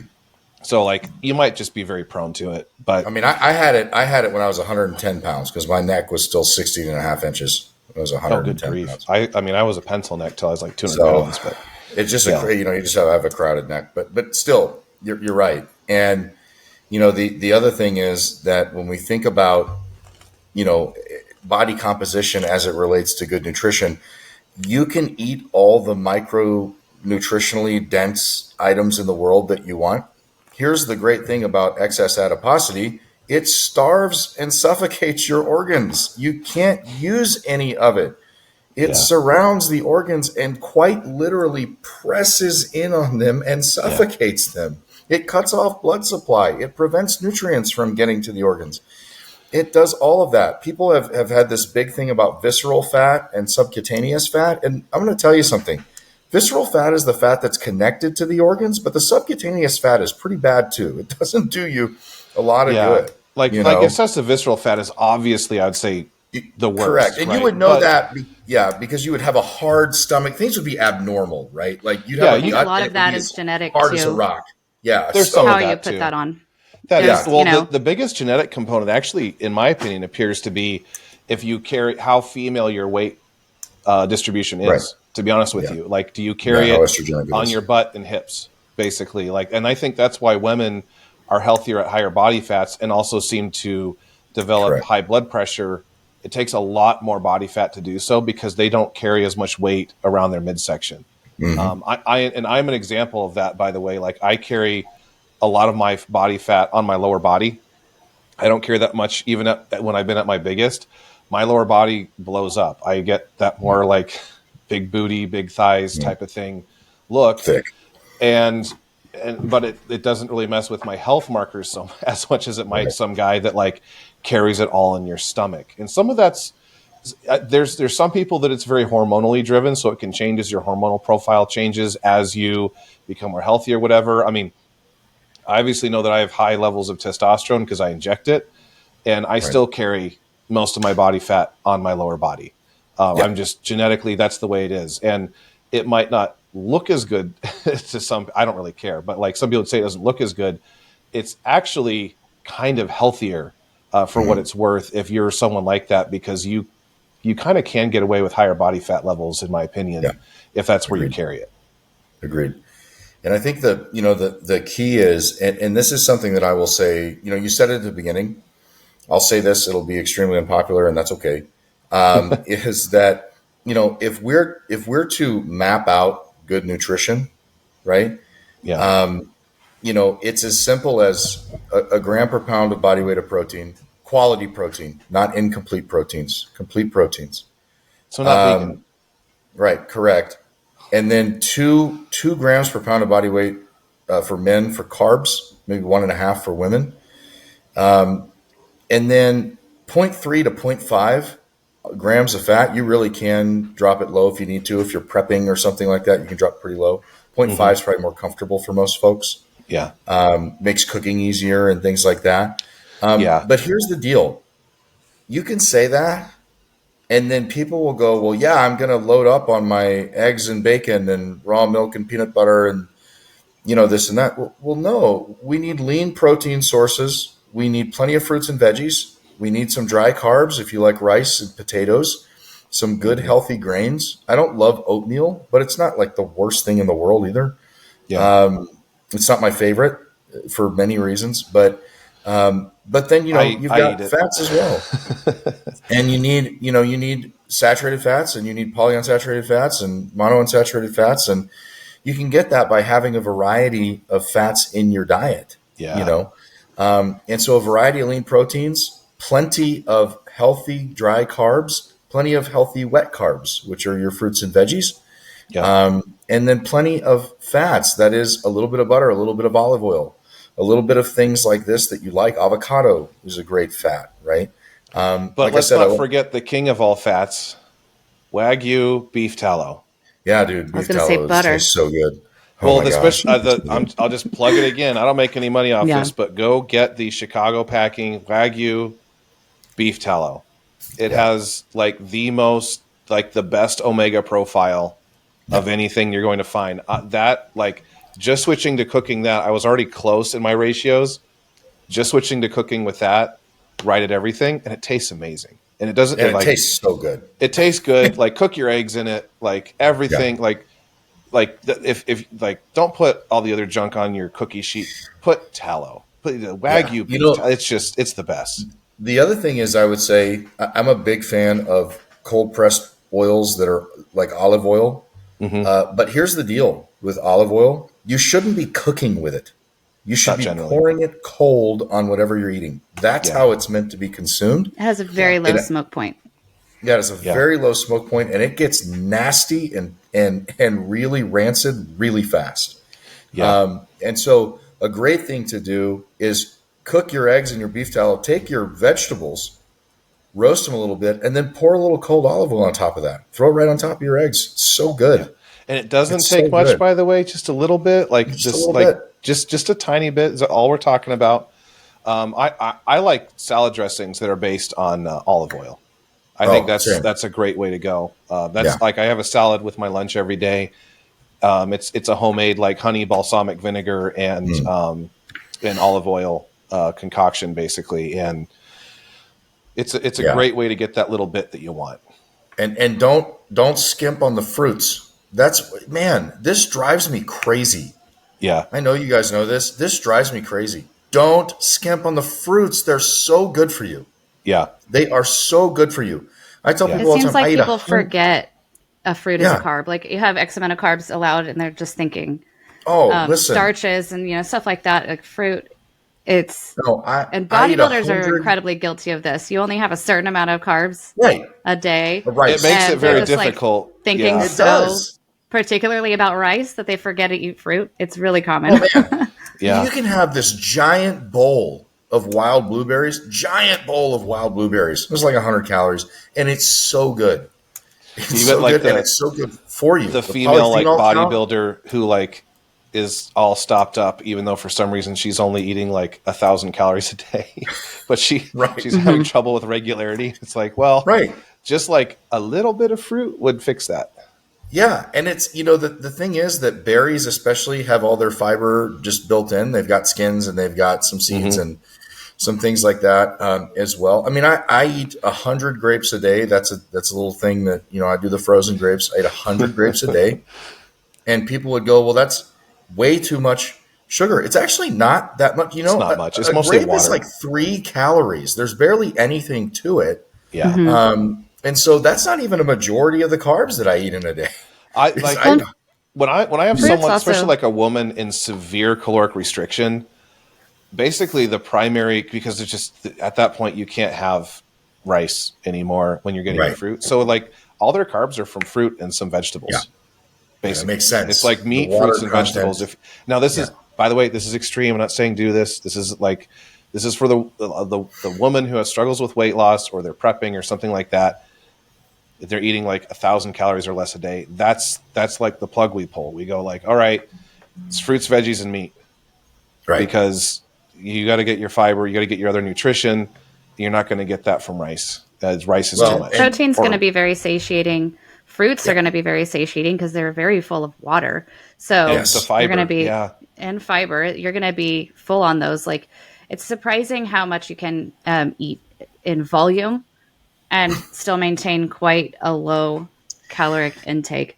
B: So like, you might just be very prone to it, but
A: I mean, I had it when I was 110 pounds because my neck was still 16 and a half inches. It was 110 pounds.
B: I was a pencil neck till I was like 200 pounds, but
A: it's just you just have a crowded neck, but still you're right. And, the other thing is that when we think about, body composition as it relates to good nutrition, you can eat all the micronutritionally dense items in the world that you want. Here's the great thing about excess adiposity. It starves and suffocates your organs. You can't use any of it. It surrounds the organs and quite literally presses in on them and suffocates them. It cuts off blood supply. It prevents nutrients from getting to the organs. It does all of that. People have had this big thing about visceral fat and subcutaneous fat. And I'm going to tell you something. Visceral fat is the fat that's connected to the organs, but the subcutaneous fat is pretty bad too. It doesn't do you a lot of good.
B: Like excessive visceral fat is obviously, I would say, the worst.
A: Correct. And you would know that, because you would have a hard stomach. Things would be abnormal, right? Like you'd have
C: a lot of that is genetic
A: hard
C: too.
A: as a rock. Yeah.
B: There's some
C: how
B: of that
C: you put
B: too.
C: that on.
B: The biggest genetic component actually, in my opinion, appears to be if you carry how female your weight distribution is. Right. To be honest with you, like, do you carry it on your butt and hips, basically? Like, and I think that's why women are healthier at higher body fats and also seem to develop high blood pressure. It takes a lot more body fat to do so because they don't carry as much weight around their midsection. Mm-hmm. I'm an example of that, by the way. Like, I carry a lot of my body fat on my lower body. I don't carry that much, even when I've been at my biggest. My lower body blows up. I get that more like big booty, big thighs type of thing look.
A: Thick.
B: But it doesn't really mess with my health markers as much as it might some guy that like carries it all in your stomach. And some of that's there's some people that it's very hormonally driven, so it can change as your hormonal profile changes as you become more healthy or whatever. I mean, I obviously know that I have high levels of testosterone because I inject it, and I still carry most of my body fat on my lower body. I'm just genetically, that's the way it is. And it might not look as good to some, I don't really care, but like some people would say it doesn't look as good. It's actually kind of healthier for what it's worth if you're someone like that, because you kind of can get away with higher body fat levels, in my opinion, if that's where you carry it.
A: Agreed. And I think the key is, and this is something that I will say, you said it at the beginning, I'll say this, it'll be extremely unpopular and that's okay. Is that, if we're to map out good nutrition, right? Yeah. It's as simple as a gram per pound of body weight of protein, quality protein, not incomplete proteins, complete proteins.
B: So not vegan.
A: Right. Correct. And then two grams per pound of body weight for men for carbs, maybe 1.5 for women. And then 0.3 to 0.5 grams of fat. You really can drop it low if you need to. If you're prepping or something like that, you can drop it pretty low. 0.5 is probably more comfortable for most folks.
B: Yeah.
A: Makes cooking easier and things like that. But here's the deal. You can say that, and then people will go, well, yeah, I'm going to load up on my eggs and bacon and raw milk and peanut butter and, this and that. Well, no, we need lean protein sources. We need plenty of fruits and veggies. We need some dry carbs if you like rice and potatoes, some good healthy grains. I don't love oatmeal, but it's not like the worst thing in the world either. Yeah. It's not my favorite for many reasons, but then, you've got fats as well. And you need saturated fats, and you need polyunsaturated fats and monounsaturated fats. And you can get that by having a variety of fats in your diet, and so a variety of lean proteins, plenty of healthy dry carbs, plenty of healthy wet carbs, which are your fruits and veggies. Yeah. And then plenty of fats. That is a little bit of butter, a little bit of olive oil, a little bit of things like this that you like. Avocado is a great fat, right?
B: But like let's not forget the king of all fats, Wagyu beef tallow.
A: Yeah, dude.
C: I was going to say butter.
A: Tastes so good.
B: Well, I'll just plug it again. I don't make any money off this, but go get the Chicago Packing Wagyu beef tallow. It has like the most, like the best omega profile of anything you're going to find. Just switching to cooking that, I was already close in my ratios. Just switching to cooking with that, right at everything, and it tastes amazing. And it doesn't.
A: And it tastes so good.
B: It tastes good. Like, cook your eggs in it. Like everything. Yeah. If don't put all the other junk on your cookie sheet. Put tallow. Put the Wagyu. Yeah. It's the best.
A: The other thing is, I would say I'm a big fan of cold pressed oils that are like olive oil. Mm-hmm. But here's the deal with olive oil: you shouldn't be cooking with it. You should be pouring it cold on whatever you're eating. That's how it's meant to be consumed. It
C: has a very low smoke point.
A: Yeah, it's a very low smoke point, and it gets nasty and really rancid really fast. Yeah. And so a great thing to do is cook your eggs in your beef tallow, take your vegetables, roast them a little bit, and then pour a little cold olive oil on top of that. Throw it right on top of your eggs. It's so good. Yeah.
B: And it doesn't take much, by the way, just a little bit, just a tiny bit is all we're talking about. I like salad dressings that are based on olive oil. I think that's a great way to go. Like I have a salad with my lunch every day. It's a homemade like honey balsamic vinegar and olive oil concoction basically, and it's a great way to get that little bit that you want.
A: And don't skimp on the fruits. This drives me crazy.
B: Yeah.
A: I know you guys know this. This drives me crazy. Don't skimp on the fruits. They're so good for you.
B: Yeah.
A: They are so good for you. I tell people all the time.
C: It seems like people forget a fruit is a carb. Like you have X amount of carbs allowed and they're just thinking listen. Starches and stuff like that. Like fruit. And bodybuilders are incredibly guilty of this. You only have a certain amount of carbs a day.
A: Right.
B: It makes it very difficult.
C: Like, thinking particularly about rice, that they forget to eat fruit. It's really common.
A: You can have this giant bowl of wild blueberries. It's like 100 calories, and it's so good. It's so good for you.
B: The female bodybuilder who is all stopped up, even though for some reason she's only eating 1,000 calories a day, but she's having trouble with regularity. It's just a little bit of fruit would fix that.
A: Yeah, and it's the thing is that berries especially have all their fiber just built in. They've got skins and they've got some seeds and some things like that as well. I mean, I eat 100 grapes a day. That's a little thing that I do the frozen grapes. I eat 100 grapes a day, and people would go, "Well, that's way too much sugar." It's actually not that much.
B: It's not much. It's mostly
A: grape
B: water.
A: Is 3 calories. There's barely anything to it.
B: Yeah. Mm-hmm.
A: And so that's not even a majority of the carbs that I eat in a day.
B: When I have someone, especially a woman in severe caloric restriction, basically the primary, because it's just at that point you can't have rice anymore when you're getting your fruit. So all their carbs are from fruit and some vegetables. Yeah. Basically,
A: that makes sense.
B: It's like meat, fruits, and vegetables. This is, by the way, this is extreme. I'm not saying do this. This is for the woman who has struggles with weight loss, or they're prepping or something like that. If they're eating 1,000 calories or less a day, that's the plug we pull. We go all right, it's fruits, veggies, and meat, right? Because you got to get your fiber, you got to get your other nutrition. You're not going to get that from rice. Rice is too much.
C: Protein's going to be very satiating. Fruits are going to be very satiating because they're very full of water. So you're going to be and fiber. You're going to be full on those. It's surprising how much you can eat in volume and still maintain quite a low caloric intake.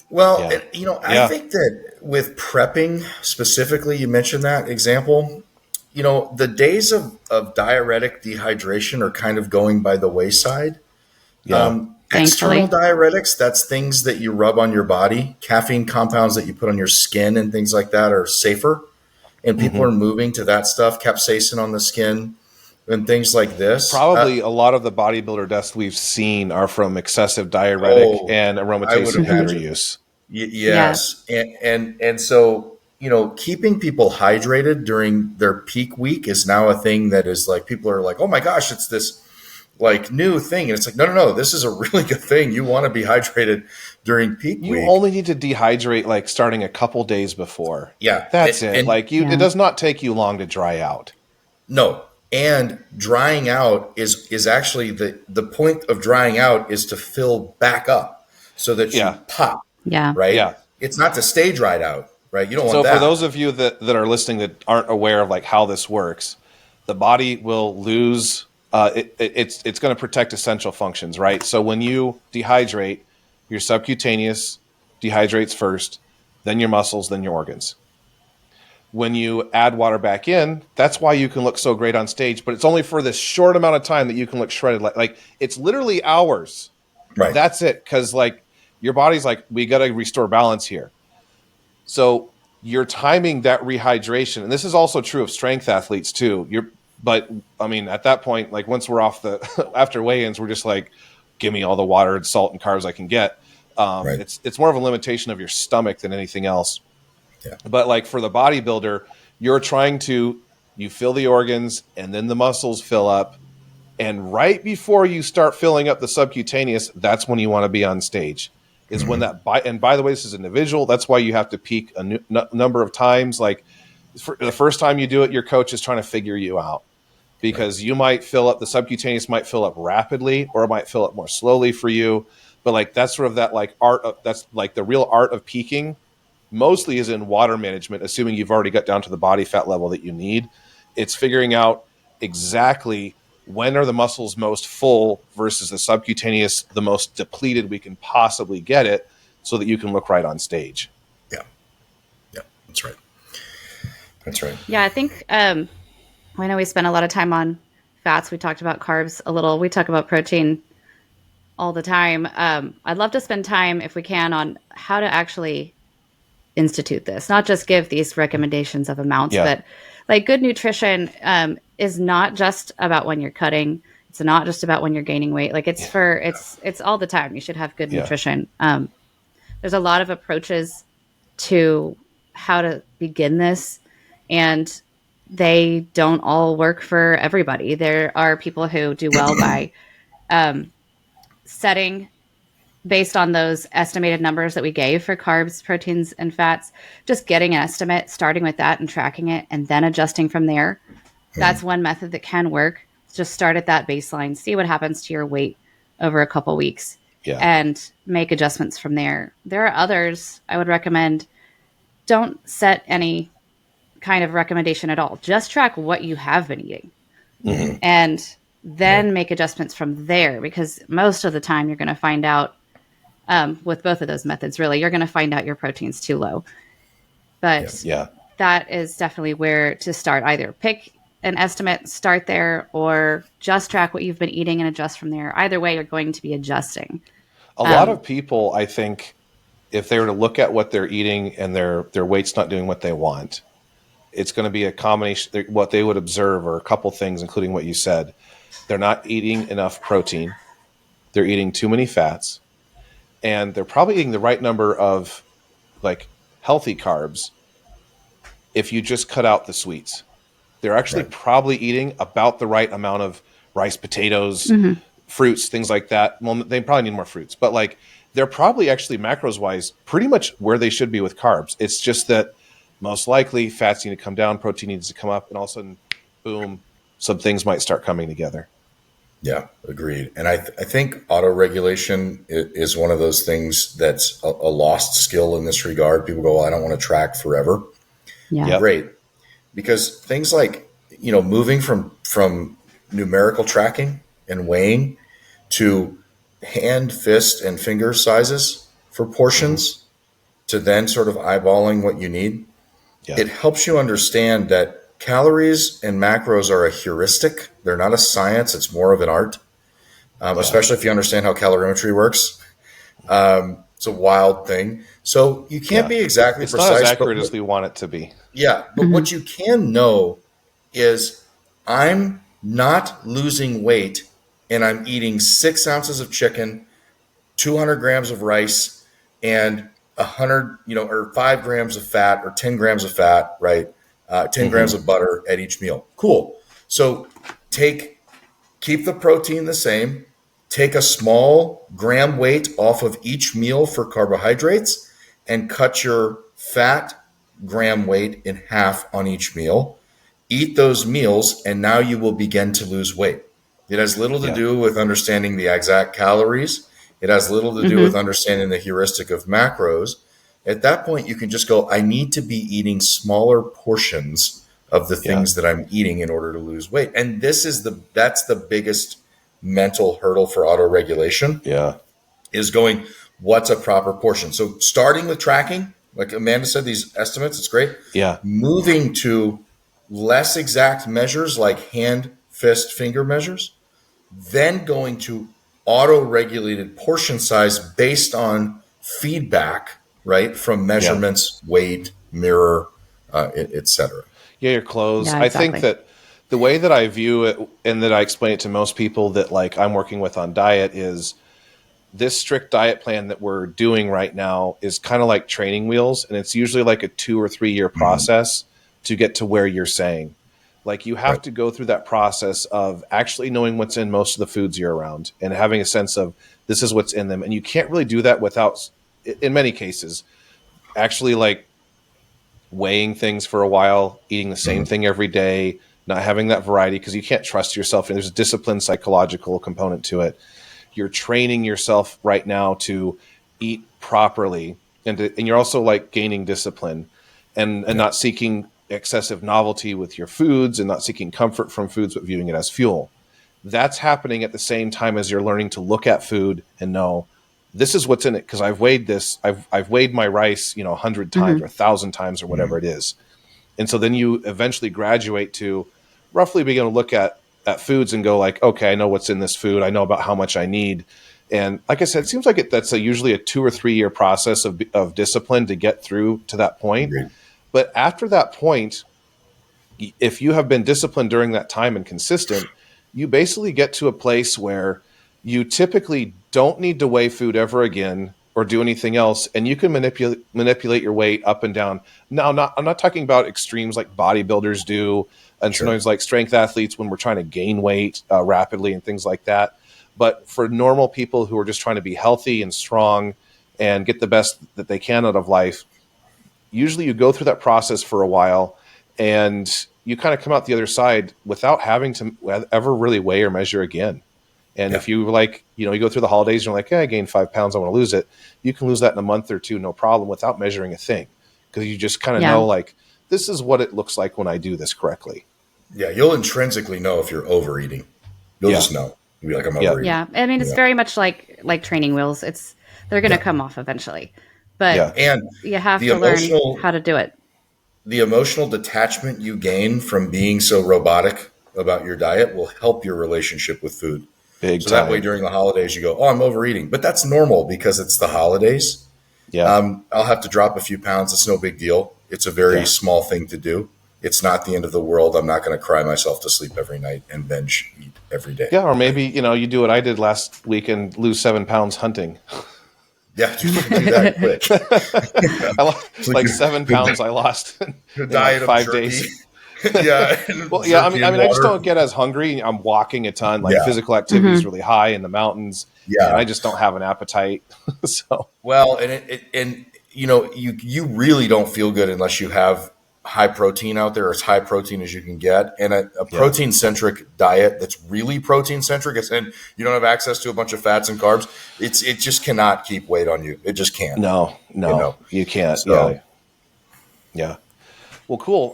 A: Well, I think that with prepping specifically, you mentioned that example, the days of diuretic dehydration are kind of going by the wayside.
B: Yeah.
A: External diuretics, that's things that you rub on your body. Caffeine compounds that you put on your skin and things like that are safer. And people are moving to that stuff, capsaicin on the skin and things like this.
B: Probably a lot of the bodybuilder deaths we've seen are from excessive diuretic and aromatase inhibitor use.
A: Yes. Yeah. And so, keeping people hydrated during their peak week is now a thing that is people are oh my gosh, it's this like new thing. And it's like, no, this is a really good thing. You want to be hydrated during peak week.
B: You only need to dehydrate like starting a couple days before.
A: Yeah.
B: That's it. Like it does not take you long to dry out.
A: No. And drying out is actually the point of drying out is to fill back up so that you pop.
C: Yeah.
A: Right.
B: Yeah.
A: It's not to stay dried out. Right. You don't want that.
B: So for those of you that are listening that aren't aware of like how this works, the body will lose. It's going to protect essential functions. Right. So when you dehydrate, your subcutaneous dehydrates first, then your muscles, then your organs. When you add water back in, that's why you can look so great on stage, but it's only for this short amount of time that you can look shredded. Like it's literally hours.
A: Right.
B: That's it. Cause like your body's like, we got to restore balance here. So you're timing that rehydration. And this is also true of strength athletes too. But I mean, at that point, like once we're off after weigh-ins, we're just like, give me all the water and salt and carbs I can get.
A: Right.
B: It's more of a limitation of your stomach than anything else.
A: Yeah.
B: But like for the bodybuilder, you fill the organs and then the muscles fill up. And right before you start filling up the subcutaneous, that's when you want to be on stage. Is when and by the way, this is individual. That's why you have to peak a number of times. Like for the first time you do it, your coach is trying to figure you out because you might fill up, the subcutaneous might fill up rapidly or it might fill up more slowly for you. But like that's sort of that like that's like the real art of peaking mostly is in water management, assuming you've already got down to the body fat level that you need. It's figuring out exactly when are the muscles most full versus the subcutaneous the most depleted we can possibly get it so that you can look right on stage.
A: Yeah. That's right.
C: Yeah, I think I know we spent a lot of time on fats. We talked about carbs a little. We talk about protein all the time. I'd love to spend time, if we can, on how to actually institute this, not just give these recommendations of amounts, but like good nutrition is not just about when you're cutting. It's not just about when you're gaining weight. Like it's all the time. You should have good nutrition. There's a lot of approaches to how to begin this, and they don't all work for everybody. There are people who do well by setting based on those estimated numbers that we gave for carbs, proteins, and fats, just getting an estimate, starting with that and tracking it, and then adjusting from there. That's one method that can work. Just start at that baseline, see what happens to your weight over a couple weeks, and make adjustments from there. There are others I would recommend. Don't set any kind of recommendation at all. Just track what you have been eating. And then make adjustments from there, because most of the time you're going to find out, with both of those methods, really, you're going to find out your protein's too low. But that is definitely where to start. Either pick an estimate, start there, or just track what you've been eating and adjust from there. Either way, you're going to be adjusting.
B: A lot of people, I think, if they were to look at what they're eating and their weight's not doing what they want, it's going to be a combination. What they would observe are a couple things, including what you said. They're not eating enough protein. They're eating too many fats. And they're probably eating the right number of like healthy carbs if you just cut out the sweets. They're actually probably eating about the right amount of rice, potatoes, fruits, things like that. Well, they probably need more fruits, but like they're probably actually macros wise pretty much where they should be with carbs. It's just that most likely fats need to come down, protein needs to come up, and all of a sudden, boom, some things might start coming together.
A: Yeah, agreed. And I think auto-regulation is one of those things that's a lost skill in this regard. People go, well, I don't want to track forever.
C: Yeah.
A: Great. Because things like, moving from numerical tracking and weighing to hand, fist, and finger sizes for portions to then sort of eyeballing what you need, it helps you understand that calories and macros are a heuristic. They're not a science. It's more of an art, especially if you understand how calorimetry works. It's a wild thing. So you can't be exactly
B: it's
A: precise.
B: It's not as accurate as we want it to be.
A: Yeah, but what you can know is I'm not losing weight and I'm eating 6 ounces of chicken, 200 grams of rice, and 100, or 5 grams of fat or 10 grams of fat, right? 10 grams of butter at each meal. Cool. So take keep the protein the same, take a small gram weight off of each meal for carbohydrates, and cut your fat gram weight in half on each meal. Eat those meals, and now you will begin to lose weight. It has little to do with understanding the exact calories. It has little to do with understanding the heuristic of macros. At that point, you can just go, I need to be eating smaller portions of the things that I'm eating in order to lose weight. And that's the biggest mental hurdle for auto-regulation. Is going, what's a proper portion? So starting with tracking, like Amanda said, these estimates, it's great. Moving to less exact measures like hand, fist, finger measures, then going to auto-regulated portion size based on feedback, right, from measurements, weight, mirror, etc.
B: Your clothes.
C: Yeah, exactly.
B: I think that the way that I view it and that I explain it to most people that like I'm working with on diet is this strict diet plan that we're doing right now is kind of like training wheels, and it's usually like a 2 or 3 year process to get to where you're saying. Like you have to go through that process of actually knowing what's in most of the foods you're around and having a sense of this is what's in them. And you can't really do that without, in many cases, actually like weighing things for a while, eating the same thing every day, not having that variety because you can't trust yourself. And there's a discipline psychological component to it. You're training yourself right now to eat properly, and you're also like gaining discipline and not seeking excessive novelty with your foods and not seeking comfort from foods, but viewing it as fuel. That's happening at the same time as you're learning to look at food and know this is what's in it. Cause I've weighed this. I've weighed my rice, 100 times or 1,000 times or whatever it is. And so then you eventually graduate to roughly being able to look at foods and go like, okay, I know what's in this food. I know about how much I need. And like I said, it seems like that's usually a 2 or 3 year process of discipline to get through to that point. But after that point, if you have been disciplined during that time and consistent, you basically get to a place where you typically don't need to weigh food ever again or do anything else. And you can manipulate your weight up and down. Now, I'm not talking about extremes like bodybuilders do. And sometimes like strength athletes when we're trying to gain weight rapidly and things like that. But for normal people who are just trying to be healthy and strong and get the best that they can out of life, usually you go through that process for a while and you kind of come out the other side without having to ever really weigh or measure again. And if you you go through the holidays and you're like, hey, I gained 5 pounds, I want to lose it. You can lose that in a month or two, no problem, without measuring a thing. Because you just kind of know like, this is what it looks like when I do this correctly.
A: Yeah, you'll intrinsically know if you're overeating. You'll just know. You'll be like, I'm overeating.
C: Yeah, I mean, it's very much like training wheels. They're going to come off eventually. But
A: and
C: you have to learn how to do it.
A: The emotional detachment you gain from being so robotic about your diet will help your relationship with food.
B: Big
A: so
B: time.
A: That way during the holidays you go, oh, I'm overeating. But that's normal because it's the holidays. I'll have to drop a few pounds. It's no big deal. It's a very small thing to do. It's not the end of the world. I'm not going to cry myself to sleep every night and binge eat every day.
B: Yeah, or maybe, you do what I did last week and lose 7 pounds hunting.
A: Yeah, you can do that quick.
B: I lost, like 7 pounds I lost in
A: diet
B: like 5
A: of
B: days.
A: Well,
B: I mean, I just don't get as hungry. I'm walking a ton, like physical activity is really high in the mountains. Yeah. And I just don't have an appetite.
A: Well, and you really don't feel good unless you have high protein out there, as high protein as you can get. And a protein centric diet that's really protein centric, and you don't have access to a bunch of fats and carbs, it just cannot keep weight on you. It just can't.
B: No, you can't. So, yeah. Well, cool.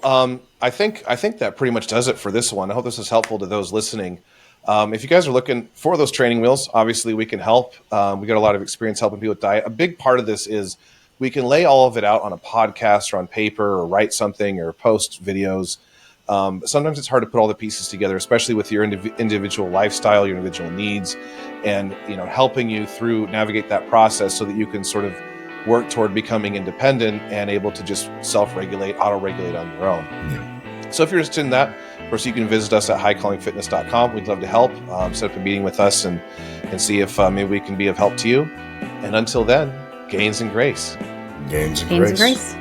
B: I think that pretty much does it for this one. I hope this is helpful to those listening. If you guys are looking for those training wheels, obviously we can help. We got a lot of experience helping people with diet. A big part of this is we can lay all of it out on a podcast or on paper or write something or post videos. Sometimes it's hard to put all the pieces together, especially with your individual lifestyle, your individual needs, and helping you through navigate that process so that you can sort of work toward becoming independent and able to just self-regulate, auto-regulate on your own. Yeah. So if you're interested in that, of course, you can visit us at highcallingfitness.com. We'd love to help. Set up a meeting with us and see if maybe we can be of help to you. And until then, gains and grace.
A: Gains and grace.